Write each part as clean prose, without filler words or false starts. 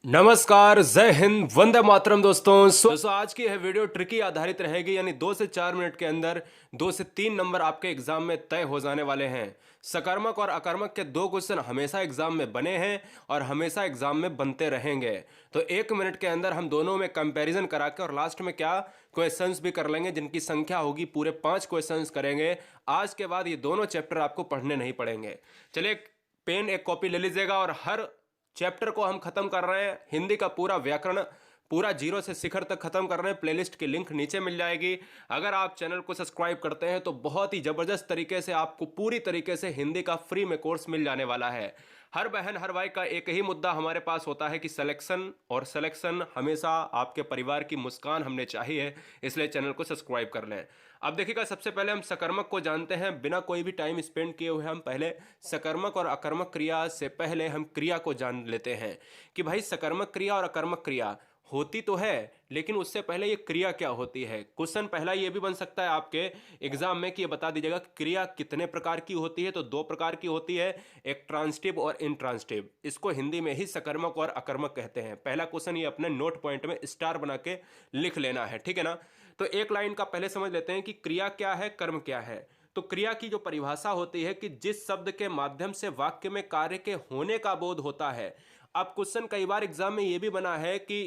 नमस्कार, जय हिंद, वंदे मातरम दोस्तों आज की यह वीडियो ट्रिकी आधारित रहेगी। यानी 2 से 4 मिनट के अंदर 2 से 3 नंबर आपके एग्जाम में तय हो जाने वाले हैं। सकर्मक और अकर्मक के 2 क्वेश्चन हमेशा एग्जाम में बने हैं और हमेशा एग्जाम में बनते रहेंगे। तो 1 मिनट के अंदर हम दोनों में कंपैरिजन करा के और लास्ट में क्या क्वेश्चंस भी कर लेंगे, जिनकी संख्या होगी पूरे 5 क्वेश्चंस करेंगे। आज के बाद ये दोनों चैप्टर आपको पढ़ने नहीं पड़ेंगे। चलिए, एक पेन एक कॉपी ले लीजिएगा और हर चैप्टर को हम खत्म कर रहे हैं। हिंदी का पूरा व्याकरण पूरा जीरो से शिखर तक खत्म कर रहे हैं। प्लेलिस्ट की लिंक नीचे मिल जाएगी। अगर आप चैनल को सब्सक्राइब करते हैं तो बहुत ही जबरदस्त तरीके से आपको पूरी तरीके से हिंदी का फ्री में कोर्स मिल जाने वाला है। हर बहन हर भाई का एक ही मुद्दा हमारे पास होता है कि सिलेक्शन, और सिलेक्शन हमेशा आपके परिवार की मुस्कान हमने चाहिए, इसलिए चैनल को सब्सक्राइब कर लें। अब देखिएगा, सबसे पहले हम सकर्मक को जानते हैं। बिना कोई भी टाइम स्पेंड किए हुए हम पहले सकर्मक और अकर्मक क्रिया से पहले हम क्रिया को जान लेते हैं कि भाई सकर्मक क्रिया और अकर्मक क्रिया होती तो है, लेकिन उससे पहले ये क्रिया क्या होती है। क्वेश्चन पहला ये भी बन सकता है आपके एग्जाम में कि ये बता दीजिएगा कि क्रिया कितने प्रकार की होती है। तो 2 प्रकार की होती है, एक ट्रांसिटिव और इंट्रांसिटिव। इसको हिंदी में ही सकर्मक और अकर्मक कहते हैं। पहला क्वेश्चन ये अपने नोट पॉइंट में स्टार बना के लिख लेना है, ठीक है ना। तो एक लाइन का पहले समझ लेते हैं कि क्रिया क्या है, कर्म क्या है। तो क्रिया की जो परिभाषा होती है कि जिस शब्द के माध्यम से वाक्य में कार्य के होने का बोध होता है। अब क्वेश्चन कई बार एग्जाम में यह भी बना है कि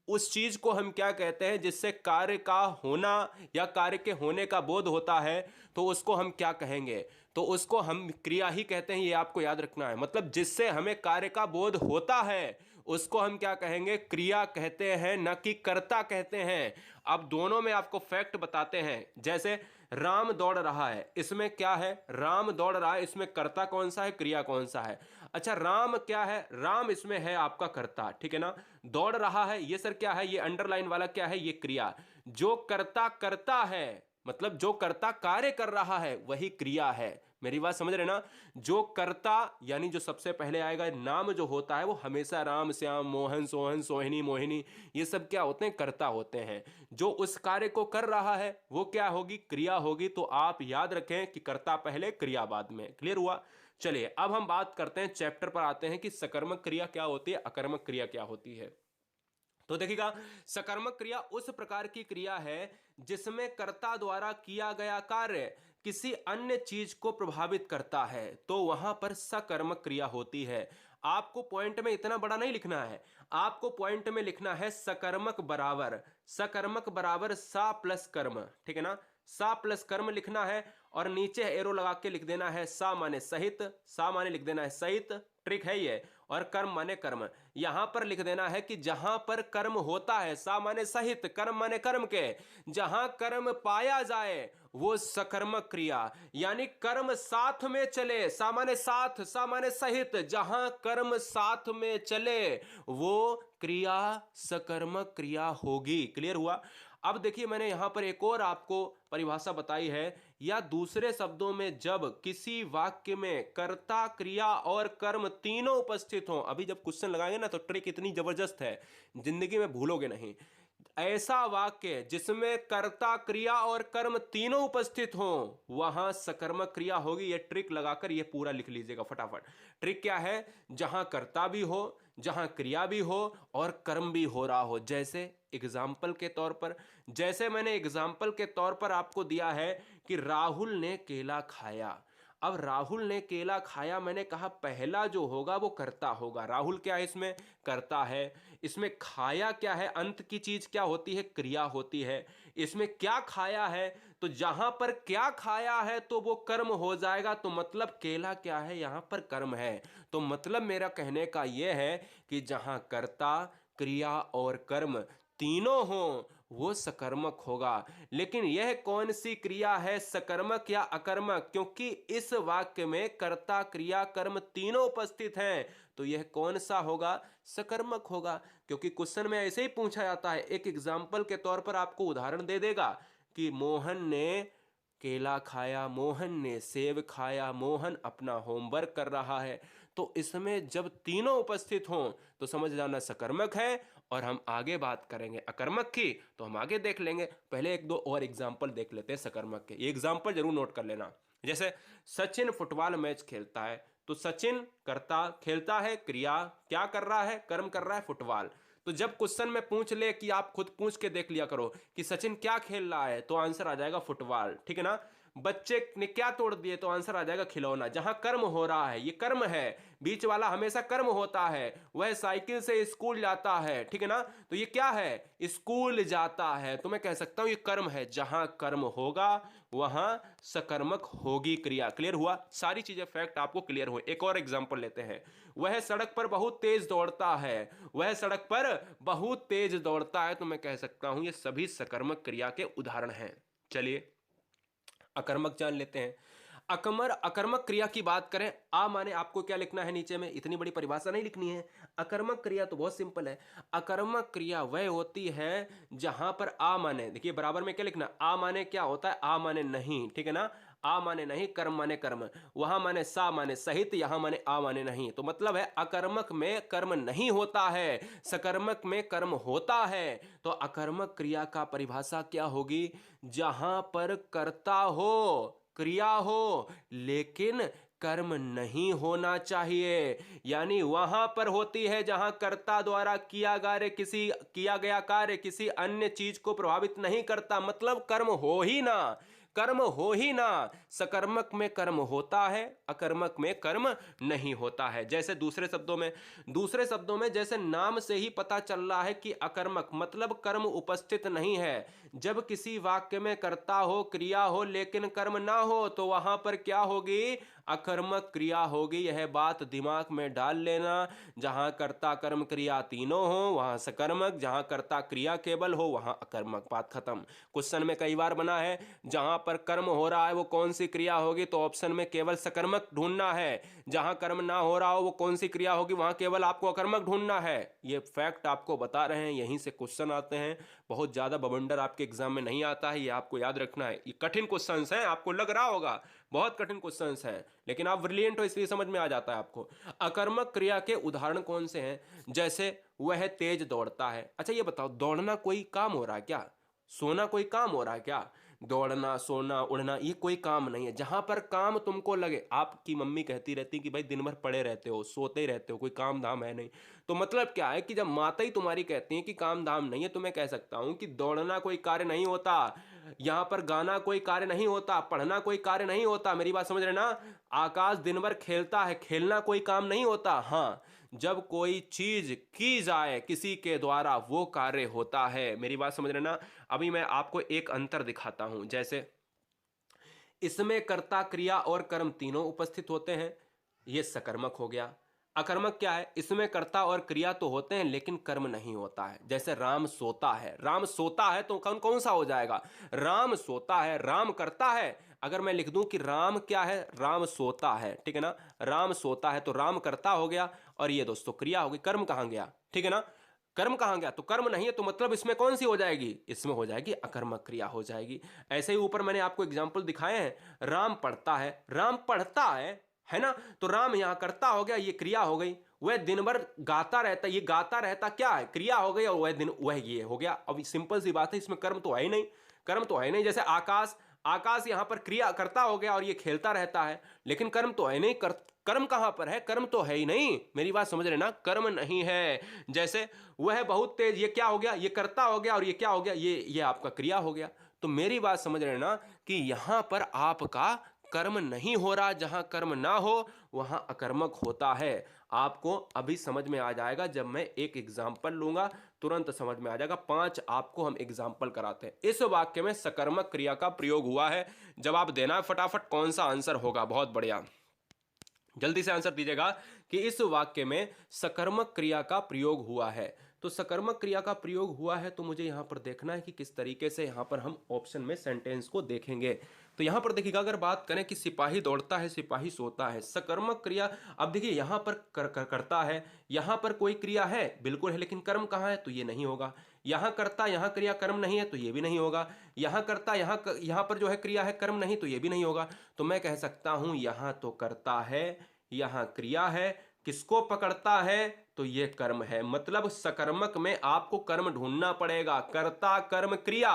उस चीज को हम क्या कहते हैं जिससे कार्य का होना या कार्य के होने का बोध होता है, तो उसको हम क्या कहेंगे। तो उसको हम क्रिया ही कहते हैं, ये आपको याद रखना है। मतलब जिससे हमें कार्य का बोध होता है उसको हम क्या कहेंगे, क्रिया कहते हैं, न कि कर्ता कहते हैं। अब दोनों में आपको फैक्ट बताते हैं। जैसे राम दौड़ रहा है, इसमें क्या है, राम दौड़ रहा है, इसमें कर्ता कौन सा है, क्रिया कौन सा है। अच्छा, राम क्या है, राम इसमें है आपका कर्ता, ठीक है ना। दौड़ रहा है, ये सर क्या है, ये अंडरलाइन वाला क्या है, ये क्रिया। जो कर्ता करता है, मतलब जो कर्ता कार्य कर रहा है वही क्रिया है। मेरी बात समझ रहे ना। जो कर्ता यानी जो सबसे पहले आएगा नाम जो होता है वो हमेशा राम श्याम मोहन सोहन सोहिनी मोहिनी, ये सब क्या होते हैं, कर्ता होते हैं। जो उस कार्य को कर रहा है वो क्या होगी, क्रिया होगी। तो आप याद रखें कि कर्ता पहले क्रिया बाद में। क्लियर हुआ। चलिए, अब हम बात करते हैं, चैप्टर पर आते हैं कि सकर्मक क्रिया क्या होती है, अकर्मक क्रिया क्या होती है। तो देखिएगा, सकर्मक क्रिया उस प्रकार की क्रिया है जिसमें कर्ता द्वारा किया गया कार्य किसी अन्य चीज को प्रभावित करता है, तो वहां पर सकर्मक क्रिया होती है। आपको पॉइंट में इतना बड़ा नहीं लिखना है, आपको पॉइंट में लिखना है सकर्मक बराबर सा प्लस कर्म, ठीक है ना। सा प्लस कर्म लिखना है और नीचे एरो लगा के लिख देना है सा माने सहित, सा माने लिख देना है सहित, ट्रिक है ये। और कर्म माने कर्म, यहां पर लिख देना है कि जहां पर कर्म होता है, सा माने सहित, कर्म माने कर्म के, जहां कर्म पाया जाए वो सकर्मक क्रिया। यानी कर्म साथ में चले, सा माने साथ, सा माने सहित, जहां कर्म साथ में चले वो क्रिया सकर्मक क्रिया होगी। क्लियर हुआ। अब देखिए, मैंने यहां पर एक और आपको परिभाषा बताई है, या दूसरे शब्दों में जब किसी वाक्य में कर्ता क्रिया और कर्म तीनों उपस्थित हों। अभी जब क्वेश्चन लगाएंगे ना तो ट्रिक इतनी जबरदस्त है, जिंदगी में भूलोगे नहीं। ऐसा वाक्य जिसमें कर्ता क्रिया और कर्म तीनों उपस्थित हो वहां सकर्मक क्रिया होगी। ये ट्रिक लगाकर ये पूरा लिख लीजिएगा फटाफट। ट्रिक क्या है, जहां कर्ता भी हो, जहां क्रिया भी हो और कर्म भी हो रहा हो। जैसे एग्जाम्पल के तौर पर, जैसे मैंने एग्जाम्पल के तौर पर आपको दिया है कि राहुल ने केला खाया। अब राहुल ने केला खाया, मैंने कहा पहला जो होगा वो कर्ता होगा। राहुल क्या है, इसमें कर्ता है। इसमें खाया क्या है, अंत की चीज क्या होती है, क्रिया होती है। इसमें क्या खाया है, तो जहां पर क्या खाया है तो वो कर्म हो जाएगा। तो मतलब केला क्या है, यहां पर कर्म है। तो मतलब मेरा कहने का यह है कि जहां कर्ता क्रिया और कर्म तीनों हो वो सकर्मक होगा। लेकिन यह कौन सी क्रिया है, सकर्मक या अकर्मक, क्योंकि इस वाक्य में कर्ता क्रिया कर्म तीनों उपस्थित हैं। तो यह कौन सा होगा, सकर्मक होगा। क्योंकि क्वेश्चन में ऐसे ही पूछा जाता है, एक एग्जाम्पल के तौर पर आपको उदाहरण दे देगा कि मोहन ने केला खाया, मोहन ने सेब खाया, मोहन अपना होमवर्क कर रहा है। तो इसमें जब तीनों उपस्थित हों तो समझ जाना सकर्मक है। और हम आगे बात करेंगे अकर्मक की, तो हम आगे देख लेंगे। पहले एक दो और एग्जाम्पल देख लेते हैं सकर्मक के। ये एग्जाम्पल जरूर नोट कर लेना। जैसे सचिन फुटबॉल मैच खेलता है तो सचिन करता खेलता है, क्रिया क्या कर रहा है, कर्म कर रहा है फुटबॉल। तो जब क्वेश्चन में पूछ ले कि आप खुद पूछ के देख लिया करो कि सचिन क्या खेल रहा है, तो आंसर आ जाएगा फुटबॉल, ठीक है ना। बच्चे ने क्या तोड़ दिए, तो आंसर आ जाएगा खिलौना। जहां कर्म हो रहा है, ये कर्म है, बीच वाला हमेशा कर्म होता है। वह साइकिल से स्कूल जाता है, ठीक है ना, तो ये क्या है, स्कूल जाता है। तो मैं कह सकता हूं ये कर्म है। जहां कर्म होगा वहां सकर्मक होगी क्रिया। क्लियर हुआ, सारी चीजें फैक्ट आपको क्लियर हुए। एक और एग्जांपल लेते हैं। वह सड़क पर बहुत तेज दौड़ता है, वह सड़क पर बहुत तेज दौड़ता है, तो मैं कह सकता हूं ये सभी सकर्मक क्रिया के उदाहरण हैं। चलिए अकर्मक जान लेते हैं। अकर्मक क्रिया की बात करें, आ माने आपको क्या लिखना है नीचे में, इतनी बड़ी परिभाषा नहीं लिखनी है। अकर्मक क्रिया तो बहुत सिंपल है। अकर्मक क्रिया वह होती है जहां पर आ माने, देखिए बराबर में क्या लिखना, आ माने क्या होता है, आ माने नहीं, ठीक है ना। आ माने नहीं, कर्म माने कर्म, वहां माने सा माने सहित, यहां माने आ माने नहीं। तो मतलब है अकर्मक में कर्म नहीं होता है, सकर्मक में कर्म होता है। तो अकर्मक क्रिया का परिभाषा क्या होगी, जहां पर कर्ता हो, क्रिया हो, लेकिन कर्म नहीं होना चाहिए। यानी वहां पर होती है जहां कर्ता द्वारा किया गया कार्य किसी अन्य चीज को प्रभावित नहीं करता, मतलब कर्म हो ही ना, कर्म हो ही ना। सकर्मक में कर्म होता है, अकर्मक में कर्म नहीं होता है। जैसे दूसरे शब्दों में जैसे नाम से ही पता चल रहा है कि अकर्मक मतलब कर्म उपस्थित नहीं है। जब किसी वाक्य में कर्ता हो, क्रिया हो, लेकिन कर्म ना हो, तो वहां पर क्या होगी, अकर्मक क्रिया होगी। यह बात दिमाग में डाल लेना। जहां कर्ता कर्म क्रिया तीनों हो वहां सकर्मक, जहां कर्ता क्रिया केवल हो वहां अकर्मक। बात खत्म। क्वेश्चन में कई बार बना है जहां पर कर्म हो रहा है वो कौन सी क्रिया होगी, तो ऑप्शन में केवल सकर्मक ढूंढना है। जहां कर्म ना हो रहा हो वो कौन सी क्रिया होगी, वहां केवल आपको अकर्मक ढूंढना है। ये फैक्ट आपको बता रहे हैं, यहीं से क्वेश्चन आते हैं। बहुत ज्यादा बवंडर आपके एग्जाम में नहीं आता है, ये आपको याद रखना है। ये कठिन क्वेश्चंस हैं, आपको लग रहा होगा बहुत कठिन क्वेश्चंस हैं, लेकिन आप ब्रिलियंट हो इसलिए समझ में आ जाता है आपको। अकर्मक क्रिया के उदाहरण कौन से हैं, जैसे वह तेज दौड़ता है। अच्छा ये बताओ, दौड़ना कोई काम हो रहा है क्या, सोना कोई काम हो रहा है क्या, दौड़ना सोना उड़ना ये कोई काम नहीं है। जहां पर काम तुमको लगे, आपकी मम्मी कहती रहती कि भाई दिन भर पड़े रहते हो, सोते ही रहते हो, कोई काम धाम है नहीं। तो मतलब क्या है कि जब माता ही तुम्हारी कहती है कि काम धाम नहीं है, तो मैं कह सकता हूं कि दौड़ना कोई कार्य नहीं होता, यहां पर गाना कोई कार्य नहीं होता, पढ़ना कोई कार्य नहीं होता। मेरी बात समझ रहे ना। आकाश दिन भर खेलता है, खेलना कोई काम नहीं होता। हाँ, जब कोई चीज की जाए किसी के द्वारा वो कार्य होता है। मेरी बात समझ रहे ना। अभी मैं आपको एक अंतर दिखाता हूं। जैसे इसमें कर्ता क्रिया और कर्म तीनों उपस्थित होते हैं, ये सकर्मक हो गया। अकर्मक क्या है, इसमें कर्ता और क्रिया तो होते हैं लेकिन कर्म नहीं होता है। जैसे राम सोता है, राम सोता है तो कौन कौन सा हो जाएगा, राम सोता है, राम करता है। अगर मैं लिख दूं कि राम क्या है, राम सोता है, ठीक है ना, राम सोता है तो राम करता हो गया, और ये दोस्तों क्रिया होगी। कर्म कहां गया, ठीक है ना, कर्म कहां गया, तो कर्म नहीं है, तो मतलब इसमें कौन सी हो जाएगी, इसमें हो जाएगी अकर्मक क्रिया हो जाएगी। ऐसे ही ऊपर मैंने आपको एग्जाम्पल दिखाए हैं। राम पढ़ता है, राम पढ़ता है ना, तो राम यहां करता हो गया, ये क्रिया हो गई। वह दिन भर गाता रहता, ये गाता रहता क्या है, क्रिया हो गई, और वह ये हो गया। अब सिंपल सी बात है, इसमें कर्म तो है ही नहीं, कर्म तो है नहीं। जैसे आकाश, आकाश यहां पर क्रिया करता हो गया और ये खेलता रहता है, लेकिन कर्म तो है नहीं। कर्म कहां पर है, कर्म तो है ही नहीं। मेरी बात समझ रहे ना, कर्म नहीं है। जैसे वह बहुत तेज, ये क्या हो गया, ये करता हो गया, और ये क्या हो गया, ये आपका क्रिया हो गया। तो मेरी बात समझ रहे ना कि यहां पर आपका कर्म नहीं हो रहा, जहां कर्म ना हो वहां अकर्मक होता है। आपको अभी समझ में आ जाएगा, जब मैं एक एग्जाम्पल लूंगा तुरंत समझ में आ जाएगा। 5 आपको हम एग्जाम्पल कराते हैं। इस वाक्य में सकर्मक क्रिया का प्रयोग हुआ है। जवाब देना है फटाफट, कौन सा आंसर होगा। बहुत बढ़िया, जल्दी से आंसर दीजिएगा कि इस वाक्य में सकर्मक क्रिया का प्रयोग हुआ है। तो सकर्मक क्रिया का प्रयोग हुआ है, तो मुझे यहां पर देखना है कि किस तरीके से यहां पर हम ऑप्शन में सेंटेंस को देखेंगे। तो यहां पर देखिएगा, अगर बात करें कि सिपाही दौड़ता है, सिपाही सोता है, सकर्मक क्रिया। अब देखिए यहां पर करता है, यहां पर कोई क्रिया है, बिल्कुल है, लेकिन कर्म कहां है, तो ये नहीं होगा। यहां करता, यहां क्रिया, कर्म नहीं है, तो ये भी नहीं होगा। यहां करता, यहां पर जो है क्रिया है, कर्म नहीं, तो ये भी नहीं होगा। तो मैं कह सकता हूं यहां तो करता है, यहां क्रिया है, किसको पकड़ता है, तो ये कर्म है। मतलब सकर्मक में आपको कर्म ढूंढना पड़ेगा, कर्ता कर्म क्रिया।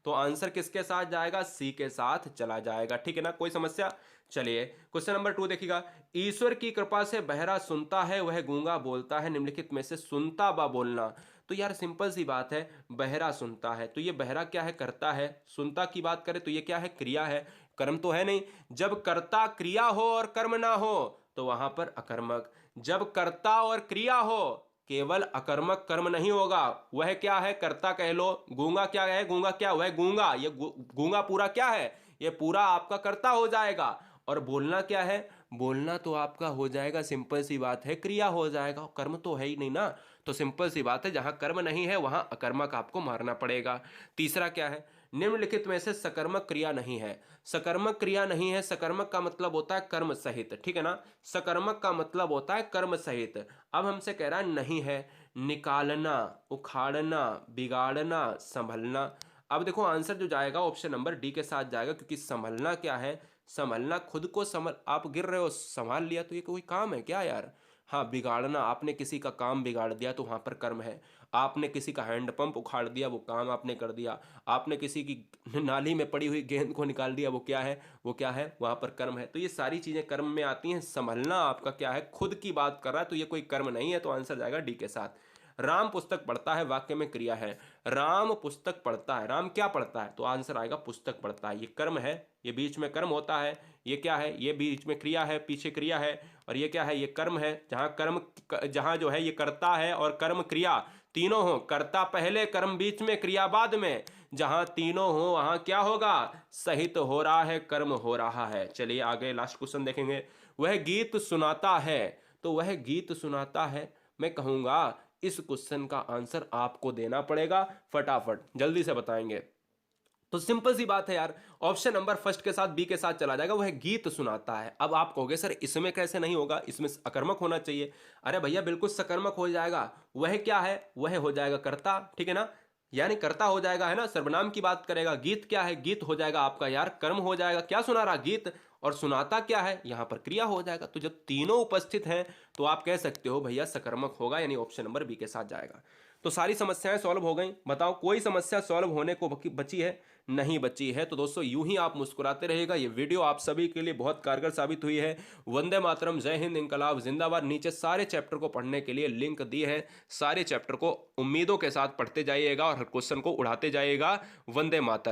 तो आंसर किसके साथ जाएगा? सी के साथ चला जाएगा। ठीक है ना, कोई समस्या? चलिए क्वेश्चन नंबर 2 देखिएगा। ईश्वर की कृपा से बहरा सुनता है, वह गूंगा बोलता है, निम्नलिखित में से सुनता बा बोलना। तो यार सिंपल सी बात है, बहरा सुनता है तो ये बहरा क्या है? करता है। सुनता की बात करें तो ये क्या है? क्रिया है, कर्म तो है नहीं। जब कर्ता क्रिया हो और कर्म ना हो तो वहां पर अकर्मक। जब कर्ता और क्रिया हो, केवल अकर्मक कर्म नहीं होगा, वह क्या है? कर्ता कह लो। गूंगा क्या है? गूंगा क्या? वह गूंगा। ये गूंगा पूरा क्या है? ये पूरा आपका कर्ता हो जाएगा। और बोलना क्या है? बोलना तो आपका हो जाएगा, सिंपल सी बात है, क्रिया हो जाएगा, कर्म तो है ही नहीं ना। तो सिंपल सी बात है, जहां कर्म नहीं है वहां अकर्मक आपको मारना पड़ेगा। तीसरा क्या है? निम्नलिखित में से सकर्मक क्रिया नहीं है। सकर्मक क्रिया नहीं है, सकर्मक का मतलब होता है कर्म सहित। ठीक है ना, सकर्मक का मतलब होता है कर्म सहित। अब हमसे कह रहा है नहीं है। निकालना, उखाड़ना, बिगाड़ना, संभलना। अब देखो आंसर जो जाएगा ऑप्शन नंबर डी के साथ जाएगा, क्योंकि संभलना क्या है? संभलना खुद को संभल, आप गिर रहे हो संभाल लिया, तो ये कोई काम है क्या यार? हाँ, बिगाड़ना, आपने किसी का काम बिगाड़ दिया तो वहां पर कर्म है। आपने किसी का हैंडपंप उखाड़ दिया, वो काम आपने कर दिया। आपने किसी की नाली में पड़ी हुई गेंद को निकाल दिया, वो क्या है? वो क्या है? वहां पर कर्म है। तो ये सारी चीजें कर्म में आती हैं। संभलना आपका क्या है? खुद की बात कर रहा है, तो ये कोई कर्म नहीं है, तो आंसर जाएगा डी के साथ। राम पुस्तक पढ़ता है, वाक्य में क्रिया है। राम पुस्तक पढ़ता है, राम क्या पढ़ता है? तो आंसर आएगा पुस्तक पढ़ता है। ये कर्म है, ये बीच में कर्म होता है। ये क्या है? ये बीच में क्रिया है, पीछे क्रिया है। और ये क्या है? ये कर्म है। जहां कर्म, जहां जो है ये कर्ता है और कर्म क्रिया तीनों हो, कर्ता पहले, कर्म बीच में, क्रिया बाद में, जहां तीनों हो वहां क्या होगा? सहित हो रहा है, कर्म हो रहा है। चलिए आगे लास्ट क्वेश्चन देखेंगे। वह गीत सुनाता है, तो वह गीत सुनाता है, मैं कहूंगा इस क्वेश्चन का आंसर आपको देना पड़ेगा, फटाफट जल्दी से बताएंगे। तो सिंपल सी बात है यार, ऑप्शन नंबर फर्स्ट के साथ, बी के साथ चला जाएगा, वह गीत सुनाता है। अब आप कहोगे सर इसमें कैसे नहीं होगा, इसमें अकर्मक होना चाहिए। अरे भैया बिल्कुल सकर्मक हो जाएगा। वह क्या है? वह हो जाएगा कर्ता। ठीक है ना, यानी कर्ता हो जाएगा, है ना, सर्वनाम की बात करेगा। गीत क्या है? गीत हो जाएगा आपका यार कर्म हो जाएगा। क्या सुना रहा? गीत। और सुनाता क्या है? यहां पर क्रिया हो जाएगा। तो जब तीनों उपस्थित हैं तो आप कह सकते हो भैया सकर्मक होगा, यानी ऑप्शन नंबर बी के साथ जाएगा। तो सारी समस्याएं सॉल्व हो गई। बताओ कोई समस्या सॉल्व होने को बची है? नहीं बची है। तो दोस्तों यूं ही आप मुस्कुराते रहिएगा। ये वीडियो आप सभी के लिए बहुत कारगर साबित हुई है। वंदे मातरम, जय हिंद, इंकलाब जिंदाबाद। नीचे सारे चैप्टर को पढ़ने के लिए लिंक दी है। सारे चैप्टर को उम्मीदों के साथ पढ़ते जाइएगा और हर क्वेश्चन को उड़ाते जाइएगा। वंदे मातरम।